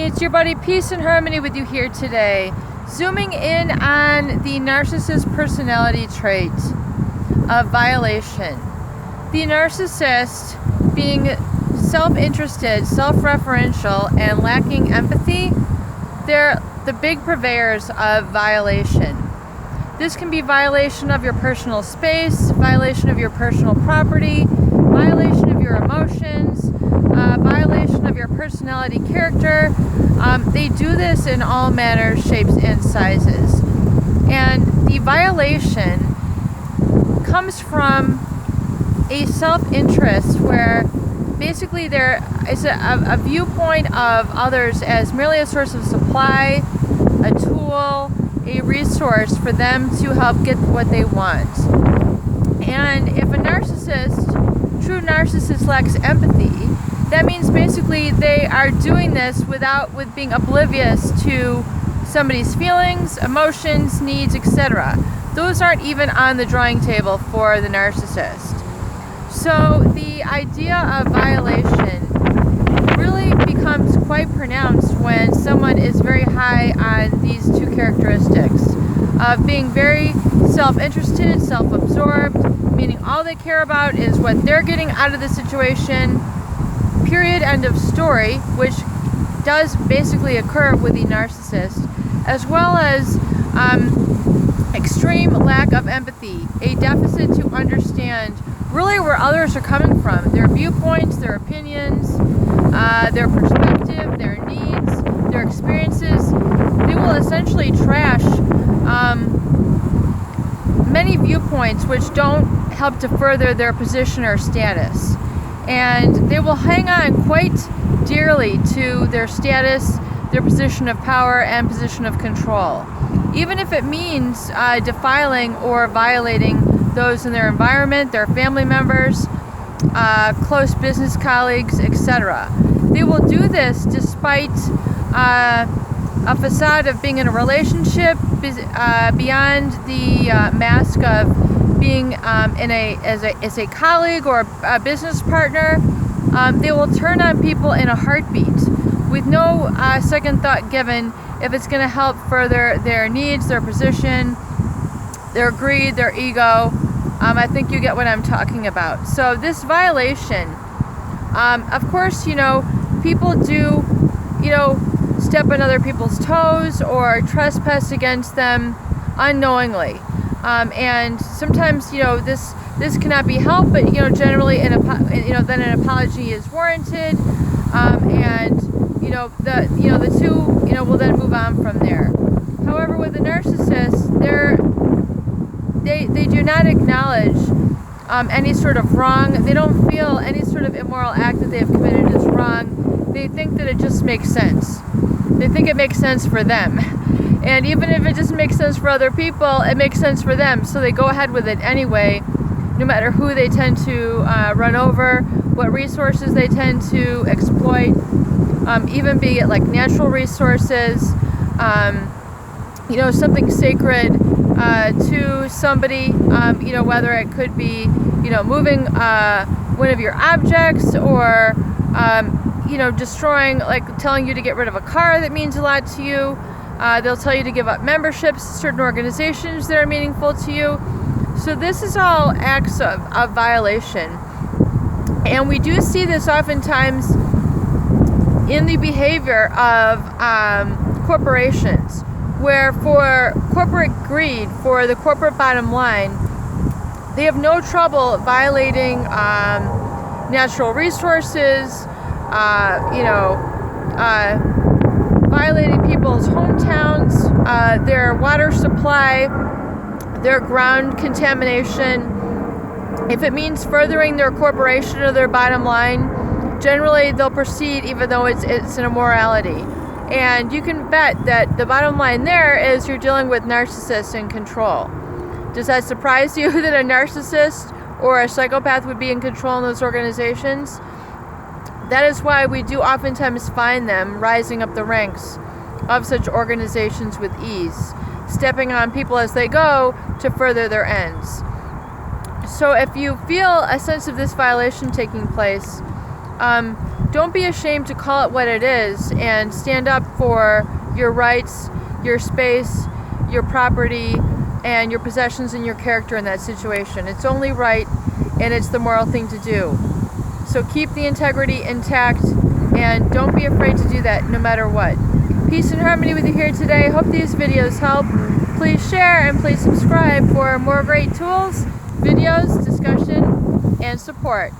it's your buddy Peace and Harmony with you here today. Zooming in on the narcissist personality trait of violation. The narcissist, being self-interested, self-referential, and lacking empathy, they're the big purveyors of violation. This can be violation of your personal space, violation of your personal property, violation of your emotions, violation of your personality character. They do this in all manners, shapes, and sizes. And the violation comes from a self-interest where basically there is a viewpoint of others as merely a source of supply, a tool, a resource for them to help get what they want. And if a true narcissist lacks empathy, that means basically they are doing this with being oblivious to somebody's feelings, emotions, needs, etc. Those aren't even on the drawing table for the narcissist. So the idea of violation really becomes quite pronounced when someone is very high on these two characteristics of being very self-interested, self-absorbed, meaning all they care about is what they're getting out of the situation, period, end of story, which does basically occur with the narcissist, as well as extreme lack of empathy, a deficit to understand really where others are coming from, their viewpoints, their opinions, their perspective, their needs, their experiences. They will essentially trash many viewpoints which don't help to further their position or status. And they will hang on quite dearly to their status, their position of power, and position of control, even if it means defiling or violating those in their environment, their family members, close business colleagues, etc. They will do this despite a facade of being in a relationship, beyond the mask of being as a colleague or a business partner. They will turn on people in a heartbeat with no second thought given if it's going to help further their needs, their position, their greed, their ego. I think you get what I'm talking about. So this violation, of course, people do, step on other people's toes or trespass against them unknowingly. And sometimes, this cannot be helped, but, generally, then an apology is warranted. And, the two, will then move on from there. However, with the narcissist, they do not acknowledge any sort of wrong. They don't feel any sort of immoral act that they have committed is wrong. They think that it just makes sense. They think it makes sense for them. And even if it doesn't make sense for other people, it makes sense for them. So they go ahead with it anyway, no matter who they tend to run over, what resources they tend to exploit, even be it like natural resources, something sacred to somebody, whether it could be, moving one of your objects or, destroying, like telling you to get rid of a car that means a lot to you. They'll tell you to give up memberships to certain organizations that are meaningful to you. So this is all acts of violation. And we do see this oftentimes in the behavior of corporations, where for corporate greed, for the corporate bottom line, they have no trouble violating natural resources, violating people's hometowns, their water supply, their ground contamination. If it means furthering their corporation or their bottom line, generally they'll proceed even though it's an immorality. And you can bet that the bottom line there is you're dealing with narcissists in control. Does that surprise you that a narcissist or a psychopath would be in control in those organizations? That is why we do oftentimes find them rising up the ranks of such organizations with ease, stepping on people as they go to further their ends. So if you feel a sense of this violation taking place, Don't be ashamed to call it what it is and stand up for your rights, your space, your property, and your possessions and your character in that situation. It's only right, and it's the moral thing to do. So keep the integrity intact, and don't be afraid to do that no matter what. Peace and harmony with you here today. Hope these videos help. Please share and please subscribe for more great tools, videos, discussion, and support.